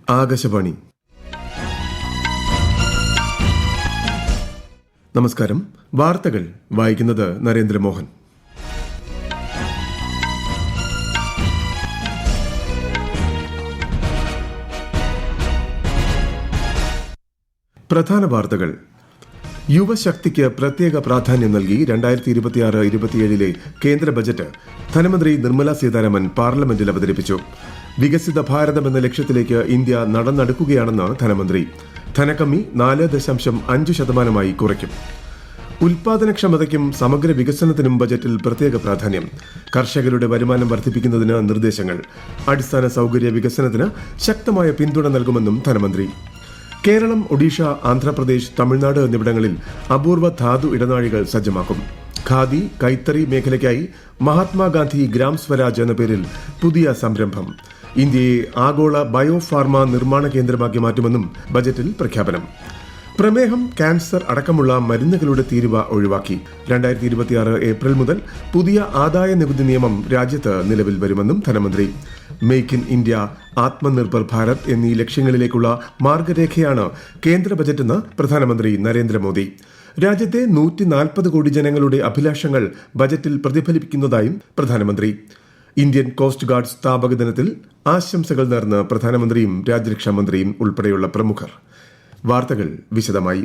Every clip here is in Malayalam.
ആകാശവാണി. നമസ്കാരം. വാർത്തകൾ വായിക്കുന്നത് നരേന്ദ്രമോഹൻ. പ്രധാന വാർത്തകൾ. യുവശക്തിക്ക് പ്രത്യേക പ്രാധാന്യം നൽകി 2026-27 കേന്ദ്ര ബജറ്റ് ധനമന്ത്രി നിർമ്മല സീതാരാമൻ പാർലമെന്റിൽ അവതരിപ്പിച്ചു. വികസിത ഭാരതം എന്ന ലക്ഷ്യത്തിലേക്ക് ഇന്ത്യ നടന്നെടുക്കുകയാണെന്ന് ധനമന്ത്രി. ധനകമ്മി 4.5% കുറയ്ക്കും. ഉൽപാദനക്ഷമതയ്ക്കും സമഗ്ര വികസനത്തിനും ബജറ്റിൽ പ്രത്യേക പ്രാധാന്യം. കർഷകരുടെ വരുമാനം വർദ്ധിപ്പിക്കുന്നതിന് നിർദ്ദേശങ്ങൾ. അടിസ്ഥാന സൌകര്യ വികസനത്തിന് ശക്തമായ പിന്തുണ നൽകുമെന്നും ധനമന്ത്രി. കേരളം, ഒഡീഷ, ആന്ധ്രാപ്രദേശ്, തമിഴ്നാട് എന്നിവിടങ്ങളിൽ അപൂർവ ധാതു ഇടനാഴികൾ സജ്ജമാക്കും. ഖാദി, കൈത്തറി മേഖലയ്ക്കായി മഹാത്മാഗാന്ധി ഗ്രാം സ്വരാജ് എന്ന പേരിൽ പുതിയ സംരംഭം. ഇന്ത്യയെ ആഗോള ബയോഫാർമ നിർമ്മാണ കേന്ദ്രമാക്കി മാറ്റുമെന്നും ബജറ്റിൽ പ്രഖ്യാപനം. പ്രമേഹം, ക്യാൻസർ അടക്കമുള്ള മരുന്നുകളുടെ തീരുവ ഒഴിവാക്കി. 2026 ഏപ്രിൽ മുതൽ പുതിയ ആദായ നികുതി നിയമം രാജ്യത്ത് നിലവിൽ വരുമെന്നും ധനമന്ത്രി. Make in India, Atmanirbhar Bharat എന്നീ ലക്ഷ്യങ്ങളിലേക്കുള്ള മാർഗരേഖയാണ് കേന്ദ്ര ബജറ്റെന്ന് പ്രധാനമന്ത്രി നരേന്ദ്രമോദി. രാജ്യത്തെ 140 കോടി ജനങ്ങളുടെ അഭിലാഷങ്ങൾ ബജറ്റിൽ പ്രതിഫലിപ്പിക്കുന്നതായും പ്രധാനമന്ത്രി. ഇന്ത്യൻ കോസ്റ്റ് ഗാർഡ് സ്ഥാപക ദിനത്തിൽ ആശംസകൾ നേർന്ന് പ്രധാനമന്ത്രിയും രാജ്യരക്ഷാമന്ത്രിയും ഉൾപ്പെടെയുള്ള പ്രമുഖർ. വാർത്തകൾ വിശദമായി.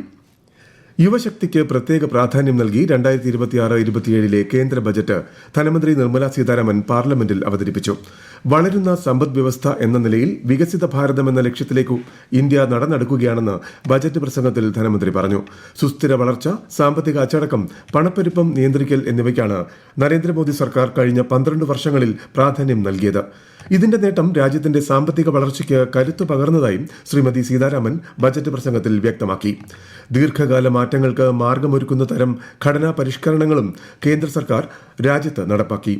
യുവശക്തിക്ക് പ്രത്യേക പ്രാധാന്യം നൽകി 2026-27 കേന്ദ്ര ബജറ്റ് ധനമന്ത്രി നിർമ്മല സീതാരാമൻ പാർലമെന്റിൽ അവതരിപ്പിച്ചു. വളരുന്ന സമ്പദ് വ്യവസ്ഥ എന്ന നിലയിൽ വികസിത ഭാരതം എന്ന ലക്ഷ്യത്തിലേക്കു ഇന്ത്യ നടന്നെടുക്കുകയാണെന്ന് ബജറ്റ് പ്രസംഗത്തിൽ ധനമന്ത്രി പറഞ്ഞു. സുസ്ഥിര വളർച്ച, സാമ്പത്തിക അച്ചടക്കം, പണപ്പെരുപ്പം നിയന്ത്രിക്കൽ എന്നിവയ്ക്കാണ് നരേന്ദ്രമോദി സർക്കാർ കഴിഞ്ഞ 12 വർഷങ്ങളിൽ പ്രാധാന്യം നൽകിയത്. ഇതിന്റെ നേട്ടം രാജ്യത്തിന്റെ സാമ്പത്തിക വളർച്ചയ്ക്ക് കരുത്തു പകർന്നതായും ശ്രീമതി സീതാരാമൻ ബജറ്റ് പ്രസംഗത്തിൽ വ്യക്തമാക്കി. ദീർഘകാല മാറ്റങ്ങൾക്ക് മാർഗമൊരുക്കുന്ന തരം ഘടനാ പരിഷ്കരണങ്ങളും കേന്ദ്ര സർക്കാർ രാജ്യത്ത് നടപ്പാക്കി.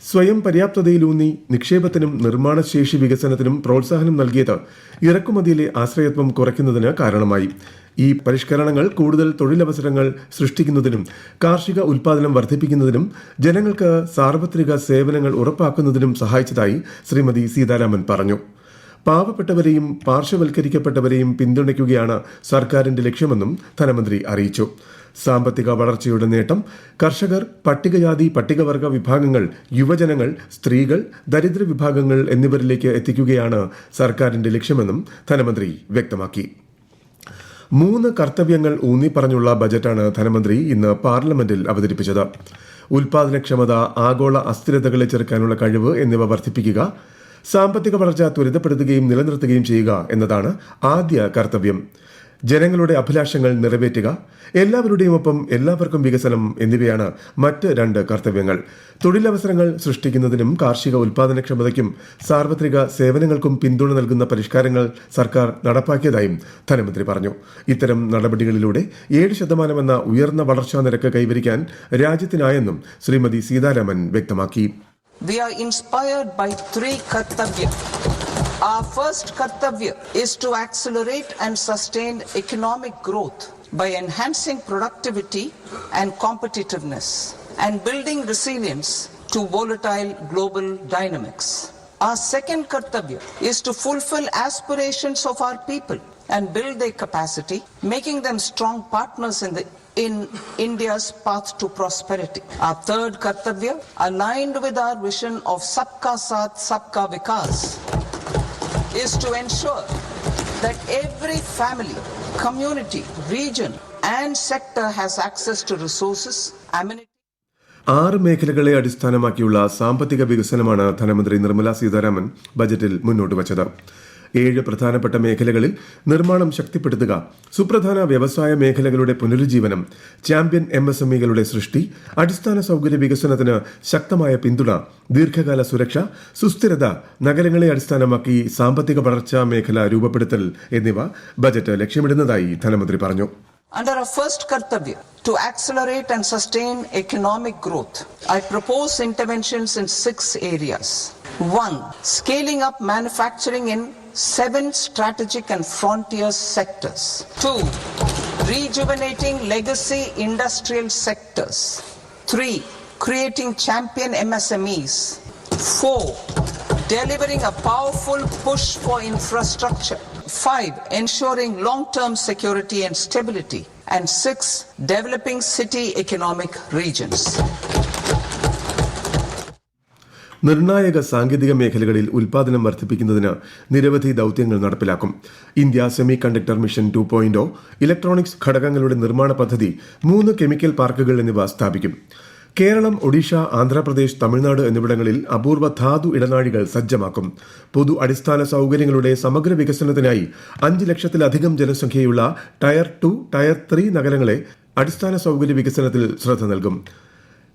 സ്വയം പര്യാപ്തതയിലൂന്നി നിക്ഷേപത്തിനും നിർമ്മാണശേഷി വികസനത്തിനും പ്രോത്സാഹനം നൽകിയത് ഇറക്കുമതിയിലെ ആശ്രയത്വം കുറയ്ക്കുന്നതിന് കാരണമായി. ഈ പരിഷ്കരണങ്ങൾ കൂടുതൽ തൊഴിലവസരങ്ങൾ സൃഷ്ടിക്കുന്നതിനും കാർഷിക ഉൽപാദനം വർദ്ധിപ്പിക്കുന്നതിനും ജനങ്ങൾക്ക് സാർവത്രിക സേവനങ്ങൾ ഉറപ്പാക്കുന്നതിനും സഹായിച്ചതായി ശ്രീമതി സീതാരാമൻ പറഞ്ഞു. പാവപ്പെട്ടവരെയും പാർശ്വവൽക്കരിക്കപ്പെട്ടവരെയും പിന്തുണയ്ക്കുകയാണ് സർക്കാരിന്റെ ലക്ഷ്യമെന്നും ധനമന്ത്രി അറിയിച്ചു. സാമ്പത്തിക വളർച്ചയുടെ നേട്ടം കർഷകർ, പട്ടികജാതി പട്ടികവർഗ വിഭാഗങ്ങൾ, യുവജനങ്ങൾ, സ്ത്രീകൾ, ദരിദ്ര വിഭാഗങ്ങൾ എന്നിവരിലേക്ക് എത്തിക്കുകയാണ് സർക്കാരിന്റെ ലക്ഷ്യമെന്നും ധനമന്ത്രി വ്യക്തമാക്കി. 3 കർത്തവ്യങ്ങൾ ഊന്നിപ്പറഞ്ഞുള്ള ബജറ്റാണ് ധനമന്ത്രി ഇന്ന് പാർലമെന്റിൽ അവതരിപ്പിച്ചത്. ഉൽപാദനക്ഷമത, ആഗോള അസ്ഥിരതകളെ ചെറുക്കാനുള്ള കഴിവ് എന്നിവ വർദ്ധിപ്പിക്കുക, സാമ്പത്തിക വളർച്ച ത്വരിതപ്പെടുത്തുകയും നിലനിർത്തുകയും ചെയ്യുക എന്നതാണ് ആദ്യ കർത്തവ്യം. ജനങ്ങളുടെ അഭിലാഷങ്ങൾ നിറവേറ്റുക, എല്ലാവരുടെയും ഒപ്പം എല്ലാവർക്കും വികസനം എന്നിവയാണ് മറ്റ് 2 കർത്തവ്യങ്ങൾ. തൊഴിലവസരങ്ങൾ സൃഷ്ടിക്കുന്നതിനും കാർഷിക ഉൽപാദനക്ഷമതയ്ക്കും സാർവത്രിക സേവനങ്ങൾക്കും പിന്തുണ നൽകുന്ന പരിഷ്കാരങ്ങൾ സർക്കാർ നടപ്പാക്കിയതായും ധനമന്ത്രി പറഞ്ഞു. ഇത്തരം നടപടികളിലൂടെ 7% എന്ന ഉയർന്ന വളർച്ചാ നിരക്ക് കൈവരിക്കാൻ രാജ്യത്തിനായെന്നും ശ്രീമതി സീതാരാമൻ വ്യക്തമാക്കി. We are inspired by 3 kartavya. Our first kartavya is to accelerate and sustain economic growth by enhancing productivity and competitiveness and building resilience to volatile global dynamics. Our second kartavya is to fulfill aspirations of our people and build their capacity, making them strong partners in India's path to prosperity. Our third kartavya, aligned with our vision of Sabka Saath, Sabka Vikas, is to ensure that every family, community, region and sector has access to resources, amenities. 6 മേഖലകളെ അടിസ്ഥാനമാക്കിയുള്ള സാമ്പത്തിക വികസനമാണ് ധനമന്ത്രി നിർമ്മല സീതാരാമൻ ബജറ്റിൽ മുന്നോട്ട് വച്ചത്. 7 പ്രധാനപ്പെട്ട മേഖലകളിൽ നിർമ്മാണം ശക്തിപ്പെടുത്തുക, സുപ്രധാന വ്യവസായ മേഖലകളുടെ പുനരുജ്ജീവനം, ചാമ്പ്യൻ MSMEകളുടെ സൃഷ്ടി, അടിസ്ഥാന സൌകര്യ വികസനത്തിന് ശക്തമായ പിന്തുണ, ദീർഘകാല സുരക്ഷ, സുസ്ഥിരത, നഗരങ്ങളെ അടിസ്ഥാനമാക്കി സാമ്പത്തിക വളർച്ചാ മേഖല രൂപപ്പെടുത്തൽ എന്നിവ ബജറ്റ് ലക്ഷ്യമിടുന്നതായി ധനമന്ത്രി പറഞ്ഞു. Under our first kartavya, to accelerate and sustain economic growth, I propose interventions in 6 areas. 1. Scaling up manufacturing in 7 strategic and frontier sectors. 2. Rejuvenating legacy industrial sectors. 3. Creating champion MSMEs. 4. delivering a powerful push for infrastructure. 5, ensuring long-term security and stability. And 6, developing city economic regions. നിർണായക സാങ്കേതിക മേഖലകളിൽ ഉൽപാദനം വർദ്ധിപ്പിക്കുന്നതിന് നിരവധി ദൌത്യങ്ങൾ നടപ്പിലാക്കും. India semi conductor mission 2.0, electronics ഘടകങ്ങളുടെ നിർമ്മാണ പദ്ധതി, 3 കെമിക്കൽ പാർക്കുകൾ എന്നിവ സ്ഥാപിക്കും. കേരളം, ഒഡീഷ, ആന്ധ്രാപ്രദേശ്, തമിഴ്നാട് എന്നിവിടങ്ങളിൽ അപൂർവ ധാതു ഇടനാഴികൾ സജ്ജമാക്കും. പൊതു അടിസ്ഥാന സൌകര്യങ്ങളുടെ സമഗ്ര വികസനത്തിനായി 5 ലക്ഷത്തിലധികം ജനസംഖ്യയുള്ള ടയർ 2, ടയർ 3 നഗരങ്ങളെ അടിസ്ഥാന സൌകര്യ വികസനത്തിൽ ശ്രദ്ധ നൽകും.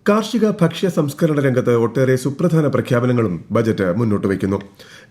കാർഷിക ഭക്ഷ്യ സംസ്കരണ രംഗത്ത് ഒട്ടേറെ സുപ്രധാന പ്രഖ്യാപനങ്ങളും ബജറ്റ് മുന്നോട്ട് വയ്ക്കുന്നു.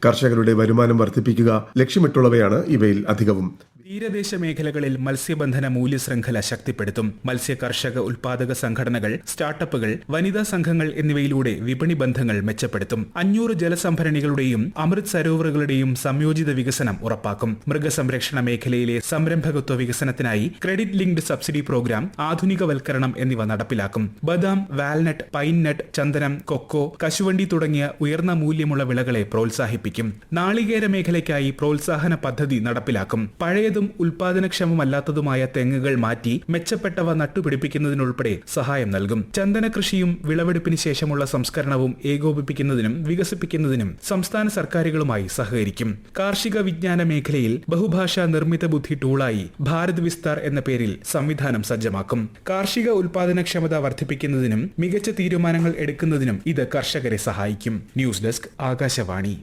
കർഷകരുടെ വരുമാനം വർദ്ധിപ്പിക്കുക ലക്ഷ്യമിട്ടുള്ളവയാണ് ഇവയിൽ അധികവും. തീരദേശ മേഖലകളിൽ മത്സ്യബന്ധന മൂല്യശൃംഖല ശക്തിപ്പെടുത്തും. മത്സ്യ കർഷക ഉൽപാദക സംഘടനകൾ, സ്റ്റാർട്ടപ്പുകൾ, വനിതാ സംഘങ്ങൾ എന്നിവയിലൂടെ വിപണി ബന്ധങ്ങൾ മെച്ചപ്പെടുത്തും. 500 ജലസംഭരണികളുടെയും അമൃത് സരോവറുകളുടെയും സംയോജിത വികസനം ഉറപ്പാക്കും. മൃഗസംരക്ഷണ മേഖലയിലെ സംരംഭകത്വ വികസനത്തിനായി ക്രെഡിറ്റ് ലിങ്ക്ഡ് സബ്സിഡി പ്രോഗ്രാം, ആധുനികവൽക്കരണം എന്നിവ നടപ്പിലാക്കും. ബദാം, വാൽനട്ട്, പൈൻനട്ട്, ചന്ദനം, കൊക്കോ, കശുവണ്ടി തുടങ്ങിയ ഉയർന്ന മൂല്യമുള്ള വിളകളെ പ്രോത്സാഹിപ്പിക്കും. നാളികേര മേഖലയ്ക്കായി പ്രോത്സാഹന പദ്ധതി നടപ്പിലാക്കും. പഴയതും ഉൽപാദനക്ഷമമല്ലാത്തതുമായ തെങ്ങുകൾ മാറ്റി മെച്ചപ്പെട്ടവ നട്ടുപിടിപ്പിക്കുന്നതിനുൾപ്പെടെ സഹായം നൽകും. ചന്ദന കൃഷിയും വിളവെടുപ്പിന് ശേഷമുള്ള സംസ്കരണവും ഏകോപിപ്പിക്കുന്നതിനും വികസിപ്പിക്കുന്നതിനും സംസ്ഥാന സർക്കാരുകളുമായി സഹകരിക്കും. കാർഷിക വിജ്ഞാന മേഖലയിൽ ബഹുഭാഷാ നിർമ്മിത ബുദ്ധി ടൂളായി ഭാരത് വിസ്താർ എന്ന പേരിൽ സംവിധാനം സജ്ജമാക്കും. കാർഷിക ഉൽപാദനക്ഷമത വർദ്ധിപ്പിക്കുന്നതിനും മികച്ച തീരുമാനങ്ങൾ എടുക്കുന്നതിനും ഇത് കർഷകരെ സഹായിക്കും. News desk, Akashvani.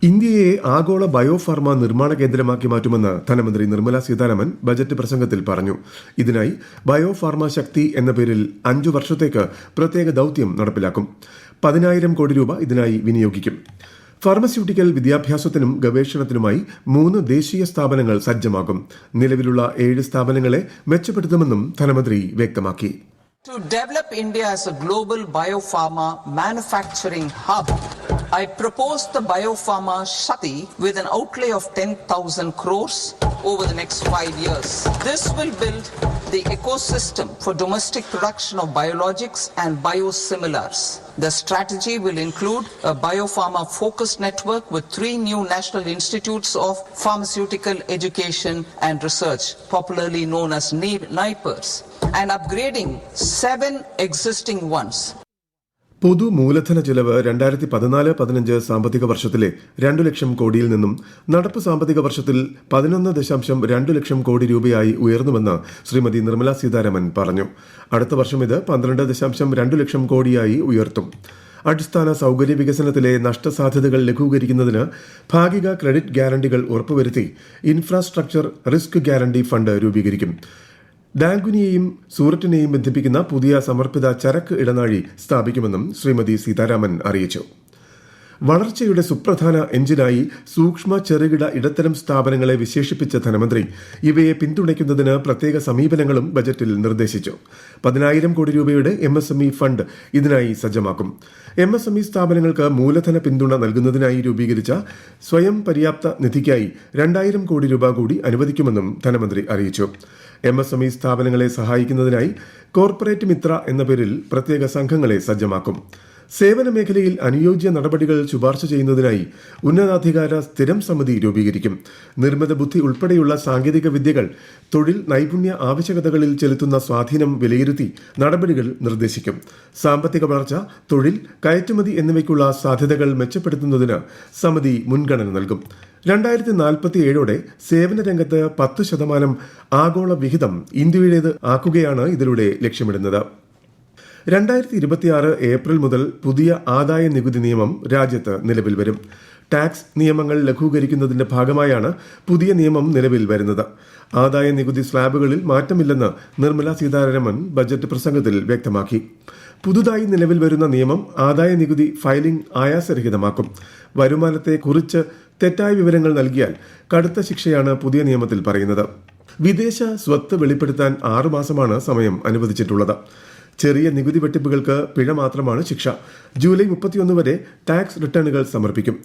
ഇന്ത്യയെ ആഗോള ബയോഫാർമ നിർമ്മാണ കേന്ദ്രമാക്കി മാറ്റുമെന്ന് ധനമന്ത്രി നിർമ്മല സീതാരാമൻ ബജറ്റ് പ്രസംഗത്തിൽ പറഞ്ഞു. ഇതിനായി ബയോഫാർമ ശക്തി എന്ന പേരിൽ 5 വർഷത്തേക്ക് പ്രത്യേക ദൌത്യം നടപ്പിലാക്കും. 10,000 കോടി രൂപ ഇതിനായി വിനിയോഗിക്കും. ഫാർമസ്യൂട്ടിക്കൽ വിദ്യാഭ്യാസത്തിനും ഗവേഷണത്തിനുമായി 3 ദേശീയ സ്ഥാപനങ്ങൾ സജ്ജമാക്കും. നിലവിലുള്ള 7 സ്ഥാപനങ്ങളെ മെച്ചപ്പെടുത്തുമെന്നും ധനമന്ത്രി വ്യക്തമാക്കി. To develop India as a global biopharma manufacturing hub, I propose the Biopharma Shakti with an outlay of 10,000 crores over the next 5 years. This will build the ecosystem for domestic production of biologics and biosimilars. The strategy will include a biopharma-focused network with 3 new national institutes of pharmaceutical education and research, popularly known as NIPERS, and upgrading 7 existing ones. പൊതു മൂലധന ചെലവ് 2014-15 സാമ്പത്തിക വർഷത്തിലെ 2 ലക്ഷം കോടിയിൽ നിന്നും നടപ്പ് സാമ്പത്തിക വർഷത്തിൽ 11.2 ലക്ഷം കോടി രൂപയായി ഉയർന്നുവെന്ന് ശ്രീമതി നിർമ്മല സീതാരാമൻ പറഞ്ഞു. അടുത്ത വർഷം ഇത് 12.2 ലക്ഷം കോടിയായി ഉയർത്തും. അടിസ്ഥാന സൌകര്യ വികസനത്തിലെ നഷ്ടസാധ്യതകൾ ലഘൂകരിക്കുന്നതിന് ഭാഗിക ക്രെഡിറ്റ് ഗ്യാരണ്ടികൾ ഉറപ്പുവരുത്തി ഇൻഫ്രാസ്ട്രക്ചർ റിസ്ക് ഗ്യാരണ്ടി ഫണ്ട് രൂപീകരിക്കും. ഡാങ്കുനിയെയും സൂററ്റിനെയും ബന്ധിപ്പിക്കുന്ന പുതിയ സമർപ്പിത ചരക്ക് ഇടനാഴി സ്ഥാപിക്കുമെന്നും ശ്രീമതി സീതാരാമൻ അറിയിച്ചു. വളർച്ചയുടെ സുപ്രധാന എഞ്ചിനായി സൂക്ഷ്മ, ചെറുകിട, ഇടത്തരം സ്ഥാപനങ്ങളെ വിശേഷിപ്പിച്ച ധനമന്ത്രി ഇവയെ പിന്തുണയ്ക്കുന്നതിന് പ്രത്യേക സമീപനങ്ങളും ബജറ്റിൽ നിർദ്ദേശിച്ചു. 10,000 കോടി രൂപയുടെ MSME ഫണ്ട് ഇതിനായി സജ്ജമാക്കും. MSME സ്ഥാപനങ്ങൾക്ക് മൂലധന പിന്തുണ നൽകുന്നതിനായി രൂപീകരിച്ച സ്വയം പര്യാപ്ത നിധിക്കായി 2,000 കോടി രൂപ കൂടി അനുവദിക്കുമെന്നും ധനമന്ത്രി അറിയിച്ചു. MSME സ്ഥാപനങ്ങളെ സഹായിക്കുന്നതിനായി കോർപ്പറേറ്റ് മിത്ര എന്ന പേരിൽ പ്രത്യേക സംഘങ്ങളെ സജ്ജമാക്കും. സേവന മേഖലയിൽ അനുയോജ്യ നടപടികൾ ശുപാർശ ചെയ്യുന്നതിനായി ഉന്നതാധികാര സ്ഥിരം സമിതി രൂപീകരിക്കും. നിർമ്മിത ബുദ്ധി ഉൾപ്പെടെയുള്ള സാങ്കേതിക വിദ്യകൾ തൊഴിൽ നൈപുണ്യ ആവശ്യകതകളിൽ ചെലുത്തുന്ന സ്വാധീനം വിലയിരുത്തി നടപടികൾ നിർദ്ദേശിക്കും. സാമ്പത്തിക വളർച്ച, തൊഴിൽ, കയറ്റുമതി എന്നിവയ്ക്കുള്ള സാധ്യതകൾ മെച്ചപ്പെടുത്തുന്നതിന് സമിതി മുൻഗണന നൽകും. 2047ഓടെ സേവന രംഗത്ത് 10% ആഗോള വിഹിതം ഇന്ത്യയുടേത് ആക്കുകയാണ് ഇതിലൂടെ ലക്ഷ്യമിടുന്നത്. 2026 ഏപ്രിൽ മുതൽ പുതിയ ആദായ നികുതി നിയമം രാജ്യത്ത് നിലവിൽ വരും. ടാക്സ് നിയമങ്ങൾ ലഘൂകരിക്കുന്നതിന്റെ ഭാഗമായാണ് പുതിയ നിയമം നിലവിൽ വരുന്നത്. ആദായ നികുതി സ്ലാബുകളിൽ മാറ്റമില്ലെന്ന് നിർമ്മല സീതാരാമൻ ബജറ്റ് പ്രസംഗത്തിൽ വ്യക്തമാക്കി. പുതുതായി നിലവിൽ വരുന്ന നിയമം ആദായ നികുതി ഫയലിംഗ് ആയാസരഹിതമാക്കും. വരുമാനത്തെ കുറിച്ച് തെറ്റായ വിവരങ്ങൾ നൽകിയാൽ കടുത്ത ശിക്ഷയാണ് പുതിയ നിയമത്തിൽ പറയുന്നത്. വിദേശ സ്വത്ത് വെളിപ്പെടുത്താൻ 6 മാസമാണ് സമയം അനുവദിച്ചിട്ടുള്ളത്. ചെറിയ നികുതി വെട്ടിപ്പുകൾക്ക് പിഴ മാത്രമാണ് ശിക്ഷ. ജൂലൈ 31 വരെ ടാക്സ് റിട്ടേണുകൾ സമർപ്പിക്കും.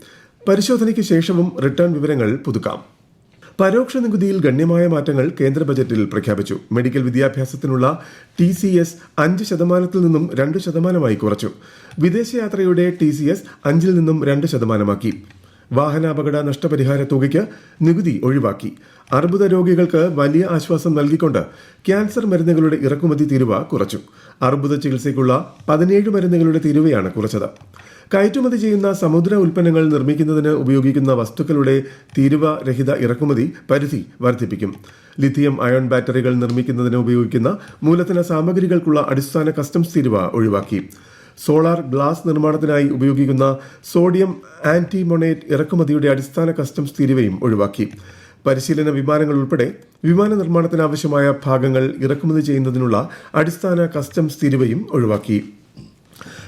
പരിശോധനയ്ക്ക് ശേഷവും റിട്ടേൺ വിവരങ്ങൾ പുതുക്കാം. പരോക്ഷ നികുതിയിൽ ഗണ്യമായ മാറ്റങ്ങൾ കേന്ദ്ര ബജറ്റിൽ പ്രഖ്യാപിച്ചു. മെഡിക്കൽ വിദ്യാഭ്യാസത്തിനുള്ള TCS 5% നിന്നും 2% കുറച്ചു. വിദേശയാത്രയുടെ TCS 5 നിന്നും 2%. വാഹനാപകട നഷ്ടപരിഹാര തുകയ്ക്ക് നികുതി ഒഴിവാക്കി. അർബുദ രോഗികൾക്ക് വലിയ ആശ്വാസം നൽകിക്കൊണ്ട് ക്യാൻസർ മരുന്നുകളുടെ ഇറക്കുമതി തീരുവ കുറച്ചു. അർബുദ ചികിത്സയ്ക്കുള്ള 17 മരുന്നുകളുടെ തീരുവയാണ് കുറച്ചത്. കയറ്റുമതി ചെയ്യുന്ന സമുദ്ര ഉൽപ്പന്നങ്ങൾ നിർമ്മിക്കുന്നതിന് ഉപയോഗിക്കുന്ന വസ്തുക്കളുടെ തീരുവ രഹിത ഇറക്കുമതി പരിധി വർദ്ധിപ്പിക്കും. ലിഥിയം അയോൺ ബാറ്ററികൾ നിർമ്മിക്കുന്നതിന് ഉപയോഗിക്കുന്ന മൂലധന സാമഗ്രികൾക്കുള്ള അടിസ്ഥാന കസ്റ്റംസ് തീരുവ ഒഴിവാക്കി. സോളാർ ഗ്ലാസ് നിർമ്മാണത്തിനായി ഉപയോഗിക്കുന്ന സോഡിയം ആന്റിമൊണേറ്റ് ഇറക്കുമതിയുടെ അടിസ്ഥാന കസ്റ്റംസ് തീരുവയും ഒഴിവാക്കി. പരിശീലന വിമാനങ്ങൾ ഉൾപ്പെടെ വിമാന നിർമ്മാണത്തിനാവശ്യമായ ഭാഗങ്ങൾ ഇറക്കുമതി ചെയ്യുന്നതിനുള്ള അടിസ്ഥാന കസ്റ്റംസ് തീരുവയും ഒഴിവാക്കി.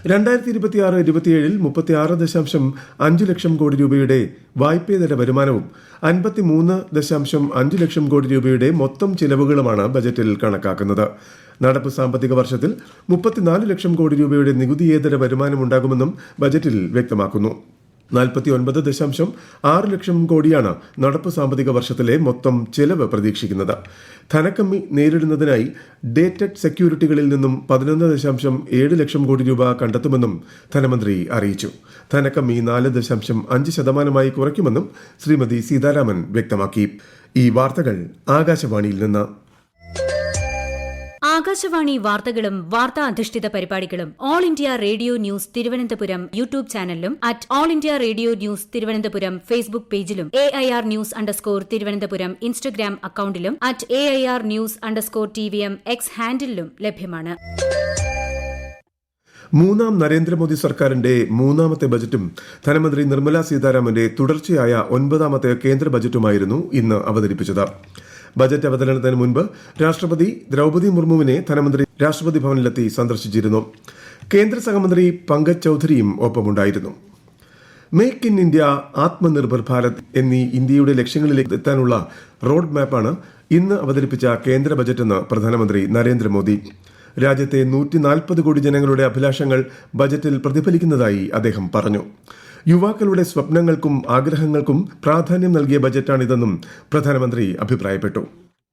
2026-27 36.5 ലക്ഷം കോടി രൂപയുടെ വായ്പേതര വരുമാനവും 53.5 ലക്ഷം കോടി രൂപയുടെ മൊത്തം ചിലവുകളുമാണ് ബജറ്റിൽ കണക്കാക്കുന്നത്. നടപ്പ് സാമ്പത്തിക വർഷത്തിൽ 34 ലക്ഷം കോടി രൂപയുടെ നികുതിയേതര വരുമാനമുണ്ടാകുമെന്നും ബജറ്റിൽ വ്യക്തമാക്കുന്നു. 49.6 ലക്ഷം കോടിയാണ് നടപ്പ് സാമ്പത്തിക വർഷത്തിലെ മൊത്തം ചെലവ് പ്രതീക്ഷിക്കുന്നത്. ധനക്കമ്മി നേരിടുന്നതിനായി ഡേറ്റഡ് സെക്യൂരിറ്റികളിൽ നിന്നും 11.7 ലക്ഷം കോടി രൂപ കണ്ടെത്തുമെന്നും ധനമന്ത്രി അറിയിച്ചു. ധനക്കമ്മി 4.5% കുറയ്ക്കുമെന്നും ശ്രീമതി സീതാരാമൻ വ്യക്തമാക്കി. ഈ വാർത്തകൾ ആകാശവാണിയിൽ നിന്ന്. ആകാശവാണി വാർത്തകളും വാർത്താ അധിഷ്ഠിത പരിപാടികളും all India radio news Thiruvananthapuram YouTube ചാനലിലും all India radio news Thiruvananthapuram Facebook പേജിലും AIR ന്യൂസ് _ തിരുവനന്തപുരം ഇൻസ്റ്റഗ്രാം അക്കൌണ്ടിലും @AIR ന്യൂസ് _ TVM X ഹാൻഡിലും ലഭ്യമാണ്. മൂന്നാം നരേന്ദ്രമോദി സർക്കാരിന്റെ മൂന്നാമത്തെ ബജറ്റും ധനമന്ത്രി നിർമ്മല സീതാരാമന്റെ തുടർച്ചയായ 9ാമത്തെ കേന്ദ്ര ബജറ്റുമായിരുന്നു ഇന്ന് അവതരിപ്പിച്ചത്. ബജറ്റ് അവതരണത്തിന് മുൻപ് രാഷ്ട്രപതി ദ്രൌപദി മുർമുവിനെ ധനമന്ത്രി രാഷ്ട്രപതി ഭവനിലെത്തി സന്ദർശിച്ചിരുന്നു. കേന്ദ്ര സഹമന്ത്രി പങ്കജ് ചൌധരിയും ഒപ്പമുണ്ടായിരുന്നു. Make in India, Atmanirbhar Bharat എന്നീ ഇന്ത്യയുടെ ലക്ഷ്യങ്ങളിലേക്ക് എത്താനുള്ള റോഡ് മാപ്പാണ് ഇന്ന് അവതരിപ്പിച്ച കേന്ദ്ര ബജറ്റെന്ന് പ്രധാനമന്ത്രി നരേന്ദ്രമോദി. രാജ്യത്തെ 140 കോടി ജനങ്ങളുടെ അഭിലാഷങ്ങൾ ബജറ്റിൽ പ്രതിഫലിക്കുന്നതായി അദ്ദേഹം പറഞ്ഞു. യുവാക്കളുടെ സ്വപ്നങ്ങൾക്കും ആഗ്രഹങ്ങൾക്കും പ്രാധാന്യം നൽകിയ ബജറ്റാണിതെന്നും പ്രധാനമന്ത്രി അഭിപ്രായപ്പെട്ടു.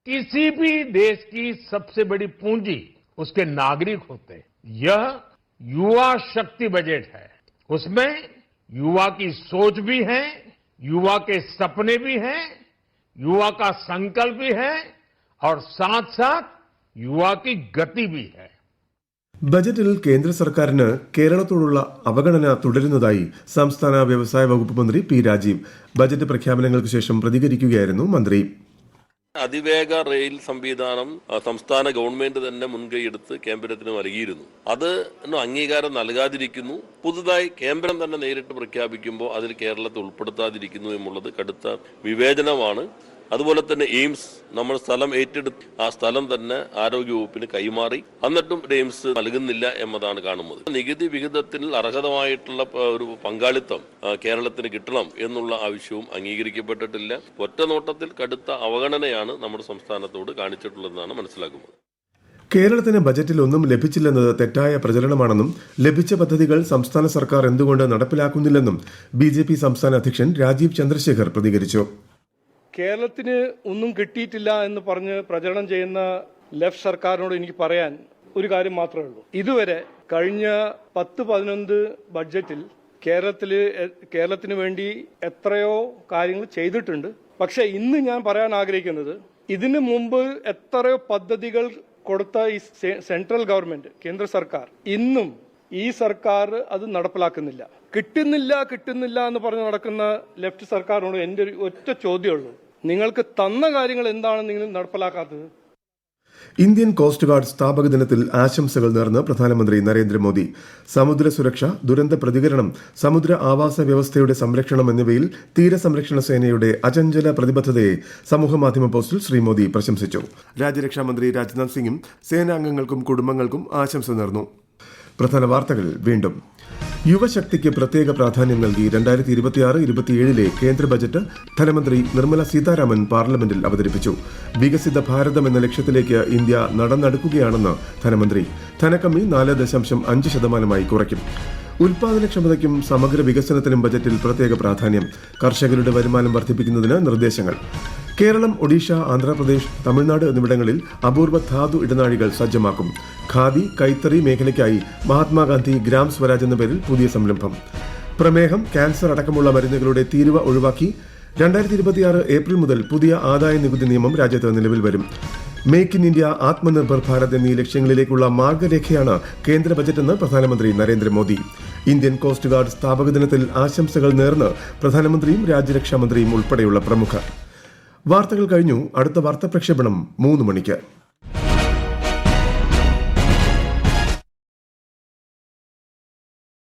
किसी भी देश की सबसे बड़ी पूंजी उसके नागरिक होते हैं. यह युवा शक्ति बजट है. उसमें युवा की सोच भी है, युवा के सपने भी हैं, युवा का संकल्प भी है और साथ साथ युवा की गति भी है. ബജറ്റിൽ കേന്ദ്ര സർക്കാരിന് കേരളത്തോടുള്ള അവഗണന തുടരുന്നതായി സംസ്ഥാന വ്യവസായ വകുപ്പ് മന്ത്രി P. രാജീവ് ബജറ്റ് പ്രഖ്യാപനങ്ങൾക്ക് ശേഷം പ്രതികരിക്കുകയായിരുന്നു മന്ത്രി. അതിവേഗ റെയിൽ സംവിധാനം സംസ്ഥാന ഗവൺമെന്റ് തന്നെ മുൻകൈയെടുത്ത് കേന്ദ്രത്തിന് നൽകിയിരുന്നു. അത് അംഗീകാരം നൽകാതിരിക്കുന്നു. പുതുതായി കേന്ദ്രം തന്നെ നേരിട്ട് പ്രഖ്യാപിക്കുമ്പോൾ അതിൽ കേരളത്തെ ഉൾപ്പെടുത്താതിരിക്കുന്നു എന്നുള്ളത് കടുത്ത വിവേചനമാണ്. അതുപോലെ തന്നെ എയിംസ് നമ്മൾ സ്ഥലം ഏറ്റെടുത്ത് ആ സ്ഥലം തന്നെ ആരോഗ്യവകുപ്പിന് കൈമാറി, എന്നിട്ടും എയിംസ് നൽകുന്നില്ല എന്നതാണ് കാണുന്നത്. നികുതി വിഹിതത്തിൽ അർഹതമായിട്ടുള്ള ഒരു പങ്കാളിത്തം കേരളത്തിന് കിട്ടണം എന്നുള്ള ആവശ്യവും അംഗീകരിക്കപ്പെട്ടിട്ടില്ല. ഒറ്റ നോട്ടത്തിൽ കടുത്ത അവഗണനയാണ് നമ്മുടെ സംസ്ഥാനത്തോട് കാണിച്ചിട്ടുള്ളതെന്നാണ് മനസ്സിലാക്കുന്നത്. കേരളത്തിന് ബജറ്റിൽ ഒന്നും ലഭിച്ചില്ലെന്നത് തെറ്റായ പ്രചരണമാണെന്നും ലഭിച്ച പദ്ധതികൾ സംസ്ഥാന സർക്കാർ എന്തുകൊണ്ട് നടപ്പിലാക്കുന്നില്ലെന്നും BJP സംസ്ഥാന അധ്യക്ഷൻ രാജീവ് ചന്ദ്രശേഖർ പ്രതികരിച്ചു. കേരളത്തിന് ഒന്നും കിട്ടിയിട്ടില്ല എന്ന് പറഞ്ഞ് പ്രചരണം ചെയ്യുന്ന ലെഫ്റ്റ് സർക്കാരിനോട് എനിക്ക് പറയാൻ ഒരു കാര്യം മാത്രമേ ഉള്ളൂ. ഇതുവരെ കഴിഞ്ഞ 10-11 ബഡ്ജറ്റിൽ കേരളത്തിന് വേണ്ടി എത്രയോ കാര്യങ്ങൾ ചെയ്തിട്ടുണ്ട്. പക്ഷെ ഇന്ന് ഞാൻ പറയാൻ ആഗ്രഹിക്കുന്നത്, ഇതിനു മുമ്പ് എത്രയോ പദ്ധതികൾ കൊടുത്ത ഈ സെൻട്രൽ ഗവൺമെന്റ്, കേന്ദ്ര സർക്കാർ, ഇന്നും ഈ സർക്കാർ അത് നടപ്പിലാക്കുന്നില്ല. കിട്ടുന്നില്ല എന്ന് പറഞ്ഞ് നടക്കുന്ന ലെഫ്റ്റ് സർക്കാരിനോട് എൻ്റെ ഒരു ഒറ്റ ചോദ്യമുള്ളൂ, നിങ്ങൾക്ക് തന്ന കാര്യങ്ങൾ എന്താണ് നിങ്ങൾ നടപ്പിലാക്കാത്തത്? ഇന്ത്യൻ കോസ്റ്റ് ഗാർഡ് സ്ഥാപക ദിനത്തിൽ ആശംസകൾ നേർന്ന് പ്രധാനമന്ത്രി നരേന്ദ്രമോദി. സമുദ്ര സുരക്ഷ, ദുരന്ത പ്രതികരണം, സമുദ്ര ആവാസ വ്യവസ്ഥയുടെ സംരക്ഷണം എന്നിവയിൽ തീരസംരക്ഷണ സേനയുടെ അചഞ്ചല പ്രതിബദ്ധതയെ സമൂഹമാധ്യമ പോസ്റ്റിൽ ശ്രീ മോദി പ്രശംസിച്ചു. രാജ്യരക്ഷാമന്ത്രി രാജ്നാഥ് സിംഗും സേനാംഗങ്ങൾക്കും കുടുംബങ്ങൾക്കും ആശംസ നേർന്നു. പ്രധാന വാർത്തകൾ വീണ്ടും. യുവശക്തിക്ക് പ്രത്യേക പ്രാധാന്യം നൽകി 2026-27 കേന്ദ്ര ബജറ്റ് ധനമന്ത്രി നിർമ്മല സീതാരാമൻ പാർലമെന്റിൽ അവതരിപ്പിച്ചു. വികസിത ഭാരതം എന്ന ലക്ഷ്യത്തിലേക്ക് ഇന്ത്യ നടന്നെടുക്കുകയാണെന്ന് ധനമന്ത്രി. ധനക്കമ്മി 4.5% കുറയ്ക്കും. ഉൽപാദനക്ഷമതയ്ക്കും സമഗ്ര വികസനത്തിനും ബജറ്റിൽ പ്രത്യേക പ്രാധാന്യം. കർഷകരുടെ വരുമാനം വർദ്ധിപ്പിക്കുന്നതിന് നിർദ്ദേശങ്ങൾ. കേരളം, ഒഡീഷ, ആന്ധ്രാപ്രദേശ്, തമിഴ്നാട് എന്നിവിടങ്ങളിൽ അപൂർവ ധാതു ഇടനാഴികൾ സജ്ജമാക്കും. ഖാദി, കൈത്തറി മേഖലയ്ക്കായി മഹാത്മാഗാന്ധി ഗ്രാം സ്വരാജ് എന്ന പേരിൽ പുതിയ സംരംഭം. പ്രമേഹം, ക്യാൻസർ അടക്കമുള്ള മരുന്നുകളുടെ തീരുവ ഒഴിവാക്കി 2026 ഏപ്രിൽ മുതൽ പുതിയ ആദായ നികുതി നിയമം രാജ്യത്ത് നിലവിൽ വരും. Make in India, Atmanirbhar Bharat എന്നീ ലക്ഷ്യങ്ങളിലേക്കുള്ള മാർഗരേഖയാണ് കേന്ദ്ര ബജറ്റെന്ന് പ്രധാനമന്ത്രി നരേന്ദ്രമോദി. ഇന്ത്യൻ കോസ്റ്റ് ഗാർഡ് സ്ഥാപക ദിനത്തിൽ ആശംസകൾ നേർന്ന് പ്രധാനമന്ത്രിയും രാജ്യരക്ഷാമന്ത്രിയും ഉൾപ്പെടെയുള്ള പ്രമുഖർ. വാർത്തകൾ കഴിഞ്ഞു. അടുത്ത വാർത്താ പ്രക്ഷേപണം 3 മണിക്ക്.